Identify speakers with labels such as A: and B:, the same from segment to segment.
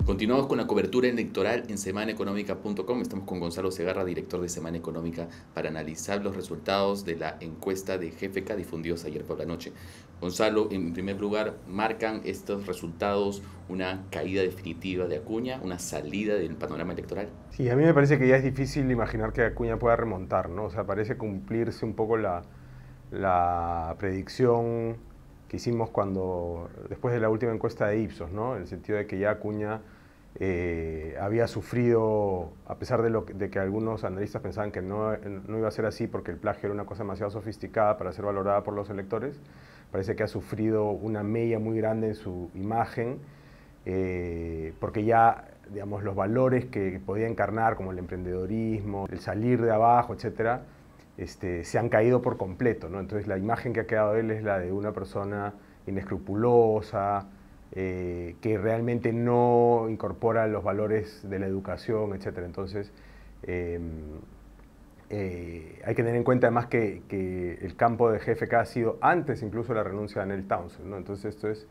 A: Continuamos con la cobertura electoral en semanaeconómica.com. Estamos con Gonzalo Segarra, director de Semana Económica, para analizar los resultados de la encuesta de GFK difundidos ayer por la noche. Gonzalo, en primer lugar, ¿marcan estos resultados una caída definitiva de Acuña, una salida del panorama electoral?
B: Sí, a mí me parece que ya es difícil imaginar que Acuña pueda remontar, ¿no? O sea, parece cumplirse un poco la predicción que hicimos después de la última encuesta de Ipsos, ¿no? En el sentido de que ya Acuña había sufrido, a pesar de que algunos analistas pensaban que no iba a ser así porque el plagio era una cosa demasiado sofisticada para ser valorada por los electores, parece que ha sufrido una mella muy grande en su imagen, porque ya, digamos, los valores que podía encarnar, como el emprendedorismo, el salir de abajo, etcétera, se han caído por completo, ¿no? Entonces la imagen que ha quedado de él es la de una persona inescrupulosa, que realmente no incorpora los valores de la educación, etcétera. Entonces hay que tener en cuenta además que el campo de GFK ha sido antes incluso la renuncia de Neil Townsend, ¿no? Entonces esto es,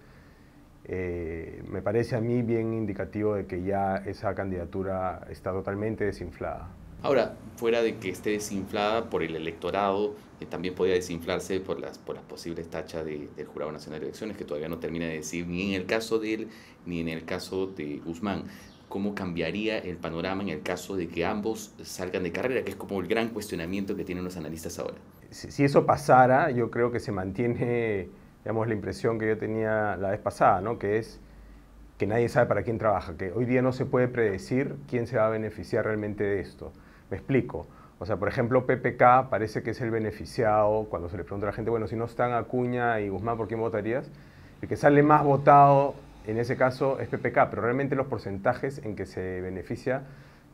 B: me parece a mí bien indicativo de que ya esa candidatura está totalmente desinflada.
A: Ahora, fuera de que esté desinflada por el electorado, también podría desinflarse por las posibles tachas del Jurado Nacional de Elecciones, que todavía no termina de decir ni en el caso de él ni en el caso de Guzmán. ¿Cómo cambiaría el panorama en el caso de que ambos salgan de carrera? Que es como el gran cuestionamiento que tienen los analistas ahora.
B: Si eso pasara, yo creo que se mantiene, digamos, la impresión que yo tenía la vez pasada, ¿no? Que es que nadie sabe para quién trabaja, que hoy día no se puede predecir quién se va a beneficiar realmente de esto. Me explico. O sea, por ejemplo, PPK parece que es el beneficiado cuando se le pregunta a la gente, bueno, si no están Acuña y Guzmán, ¿por quién votarías? El que sale más votado en ese caso es PPK, pero realmente los porcentajes en que se beneficia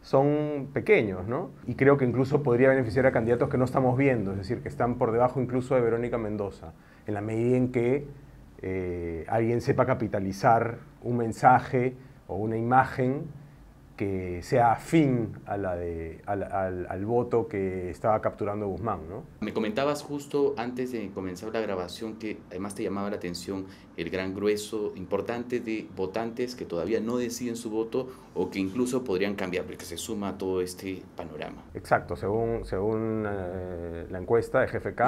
B: son pequeños, ¿no? Y creo que incluso podría beneficiar a candidatos que no estamos viendo, es decir, que están por debajo incluso de Verónica Mendoza, en la medida en que alguien sepa capitalizar un mensaje o una imagen que sea afín a al voto que estaba capturando Guzmán, ¿no?
A: Me comentabas justo antes de comenzar la grabación que además te llamaba la atención el gran grueso importante de votantes que todavía no deciden su voto o que incluso podrían cambiar porque se suma a todo este panorama.
B: Exacto, según la encuesta de GFK,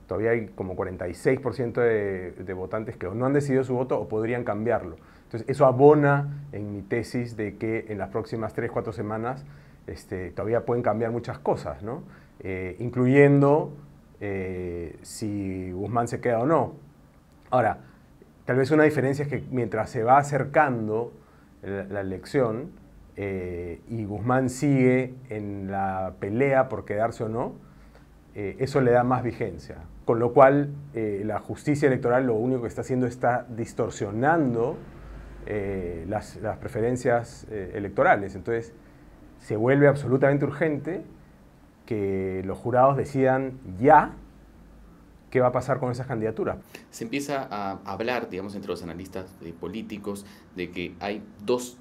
B: todavía hay como 46% de votantes que o no han decidido su voto o podrían cambiarlo. Entonces, eso abona en mi tesis de que en las próximas 3-4 semanas todavía pueden cambiar muchas cosas, ¿no? Incluyendo si Guzmán se queda o no. Ahora, tal vez una diferencia es que mientras se va acercando la elección y Guzmán sigue en la pelea por quedarse o no, eso le da más vigencia. Con lo cual, la justicia electoral lo único que está haciendo está distorsionando las preferencias electorales. Entonces, se vuelve absolutamente urgente que los jurados decidan ya qué va a pasar con esas candidaturas.
A: Se empieza a hablar, digamos, entre los analistas políticos de que hay dos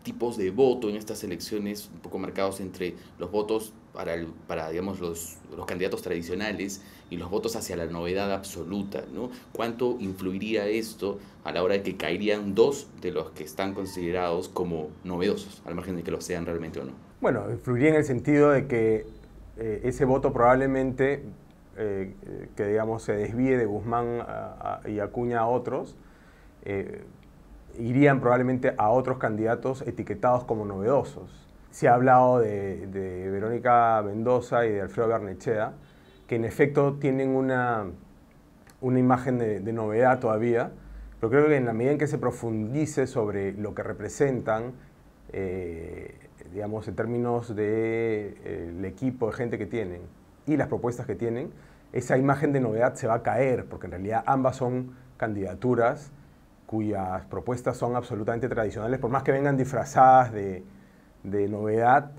A: tipos de voto en estas elecciones, un poco marcados entre los votos para digamos, los candidatos tradicionales y los votos hacia la novedad absoluta, ¿no? ¿Cuánto influiría esto a la hora de que caerían dos de los que están considerados como novedosos, al margen de que lo sean realmente o no?
B: Bueno, influiría en el sentido de que ese voto probablemente, que digamos se desvíe de Guzmán y Acuña a otros, irían probablemente a otros candidatos etiquetados como novedosos. Se ha hablado de Verónica Mendoza y de Alfredo Barnechea, que en efecto tienen una imagen de novedad todavía, pero creo que en la medida en que se profundice sobre lo que representan, digamos, en términos del equipo de gente que tienen y las propuestas que tienen, esa imagen de novedad se va a caer, porque en realidad ambas son candidaturas cuyas propuestas son absolutamente tradicionales, por más que vengan disfrazadas de novedad.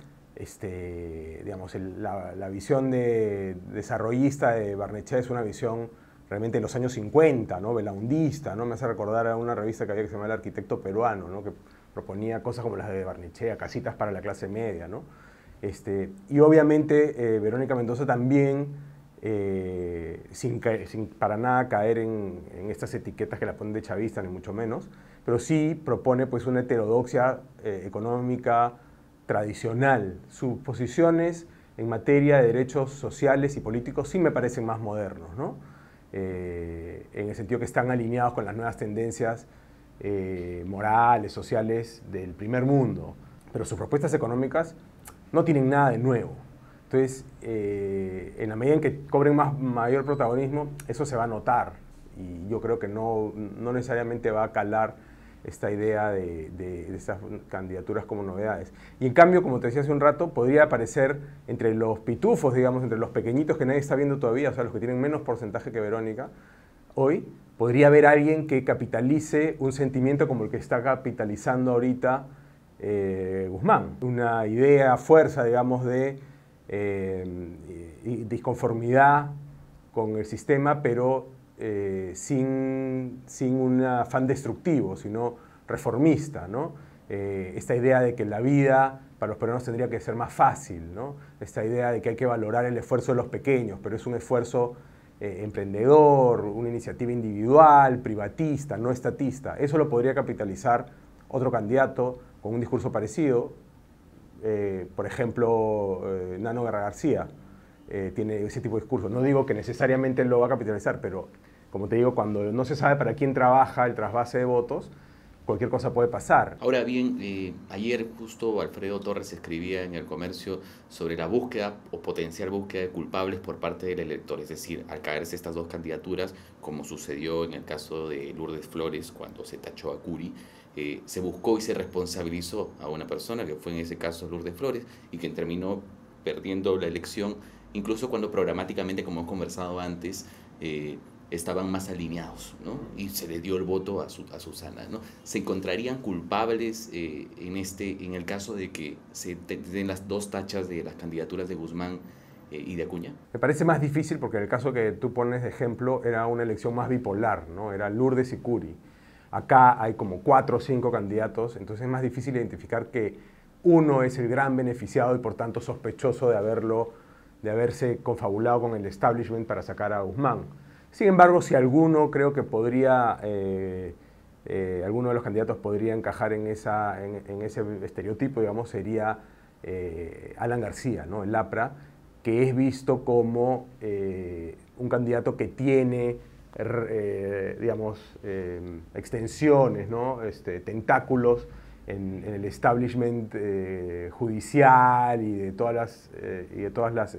B: Digamos, la visión desarrollista de Barnechea es una visión realmente de los años 50, ¿no? Belaundista, ¿no? Me hace recordar a una revista que había que se llama El Arquitecto Peruano, ¿no? Que proponía cosas como las de Barnechea, casitas para la clase media, ¿no? Y obviamente Verónica Mendoza también sin para nada caer en estas etiquetas que la ponen de chavista, ni mucho menos, pero sí propone pues, una heterodoxia económica tradicional. Sus posiciones en materia de derechos sociales y políticos sí me parecen más modernos, ¿no? En el sentido que están alineados con las nuevas tendencias morales, sociales del primer mundo, pero sus propuestas económicas no tienen nada de nuevo. Entonces, en la medida en que cobren mayor protagonismo, eso se va a notar y yo creo que no necesariamente va a calar esta idea de estas candidaturas como novedades. Y en cambio, como te decía hace un rato, podría aparecer entre los pitufos, digamos, entre los pequeñitos que nadie está viendo todavía, o sea, los que tienen menos porcentaje que Verónica, hoy podría haber alguien que capitalice un sentimiento como el que está capitalizando ahorita Guzmán. Una idea, fuerza, digamos, de disconformidad con el sistema, pero sin un afán destructivo, sino reformista, ¿no? Esta idea de que la vida para los peruanos tendría que ser más fácil, ¿no? Esta idea de que hay que valorar el esfuerzo de los pequeños, pero es un esfuerzo emprendedor, una iniciativa individual, privatista, no estatista. Eso lo podría capitalizar otro candidato con un discurso parecido, por ejemplo, Nano Guerra García tiene ese tipo de discurso. No digo que necesariamente lo va a capitalizar, pero como te digo, cuando no se sabe para quién trabaja el trasvase de votos, cualquier cosa puede pasar.
A: Ahora bien, ayer justo Alfredo Torres escribía en El Comercio sobre la búsqueda o potencial búsqueda de culpables por parte del elector, es decir, al caerse estas dos candidaturas, como sucedió en el caso de Lourdes Flores cuando se tachó a Curi, se buscó y se responsabilizó a una persona, que fue en ese caso Lourdes Flores, y que terminó perdiendo la elección, incluso cuando programáticamente, como hemos conversado antes, estaban más alineados, ¿no? Y se le dio el voto a Susana, ¿no? ¿Se encontrarían culpables en el caso de que se den las dos tachas de las candidaturas de Guzmán y de Acuña?
B: Me parece más difícil porque en el caso que tú pones de ejemplo era una elección más bipolar, ¿no? Era Lourdes y Curi. Acá hay como 4 o 5 candidatos, entonces es más difícil identificar que uno es el gran beneficiado y por tanto sospechoso de haberse confabulado con el establishment para sacar a Guzmán. Sin embargo, si alguno creo que podría, alguno de los candidatos podría encajar en ese estereotipo, digamos, sería Alan García, ¿no? El APRA, que es visto como un candidato que tiene, digamos, extensiones, ¿no? Tentáculos en el establishment judicial y de todas las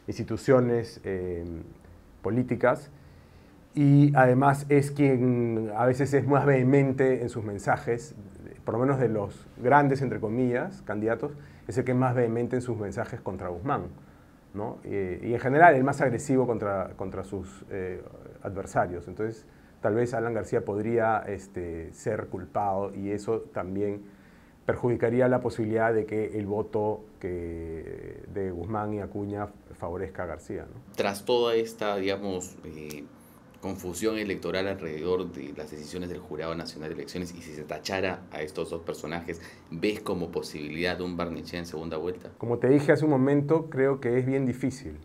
B: instituciones políticas, y además es quien a veces es más vehemente en sus mensajes, por lo menos de los grandes, entre comillas, candidatos, es el que es más vehemente en sus mensajes contra Guzmán, ¿no? Y en general el más agresivo contra sus adversarios. Entonces tal vez Alan García podría ser culpado y eso también perjudicaría la posibilidad de que el voto de Guzmán y Acuña favorezca a García, ¿no?
A: Tras toda esta, digamos, confusión electoral alrededor de las decisiones del Jurado Nacional de Elecciones, y si se tachara a estos dos personajes, ¿ves como posibilidad de un Barnechea en segunda vuelta?
B: Como te dije hace un momento, creo que es bien difícil,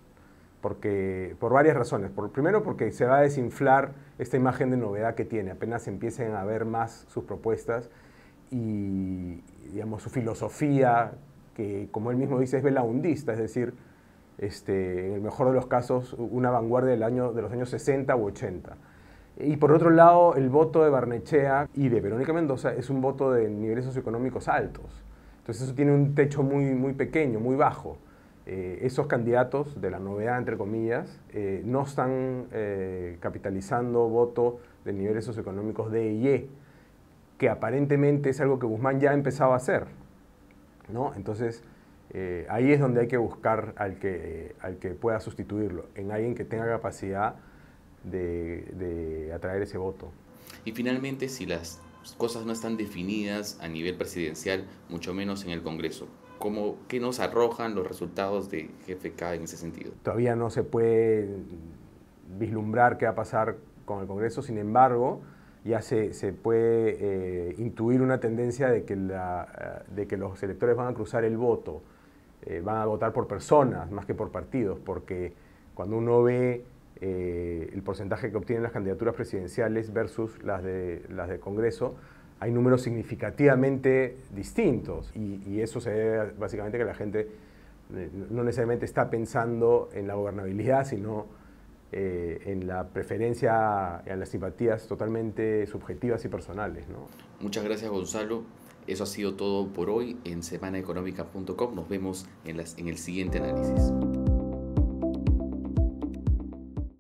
B: por varias razones. Primero, porque se va a desinflar esta imagen de novedad que tiene, apenas empiecen a ver más sus propuestas y, digamos, su filosofía, que como él mismo dice es velaundista, es decir, en el mejor de los casos una vanguardia de los años 60 u 80. Y por otro lado, el voto de Barnechea y de Verónica Mendoza es un voto de niveles socioeconómicos altos. Entonces eso tiene un techo muy pequeño, muy bajo. Esos candidatos de la novedad, entre comillas, no están capitalizando voto de niveles socioeconómicos D y E, que aparentemente es algo que Guzmán ya ha empezado a hacer, ¿no? Entonces, ahí es donde hay que buscar al que pueda sustituirlo, en alguien que tenga capacidad de atraer ese voto.
A: Y finalmente, si las cosas no están definidas a nivel presidencial, mucho menos en el Congreso, ¿qué nos arrojan los resultados de GFK en ese sentido?
B: Todavía no se puede vislumbrar qué va a pasar con el Congreso, sin embargo, ya se puede intuir una tendencia de que los electores van a cruzar el voto, van a votar por personas más que por partidos, porque cuando uno ve el porcentaje que obtienen las candidaturas presidenciales versus las de Congreso, hay números significativamente distintos y eso se debe básicamente a que la gente no necesariamente está pensando en la gobernabilidad, sino en la preferencia, en las simpatías totalmente subjetivas y personales, ¿no?
A: Muchas gracias, Gonzalo. Eso ha sido todo por hoy en semanaeconómica.com. Nos vemos en el siguiente análisis.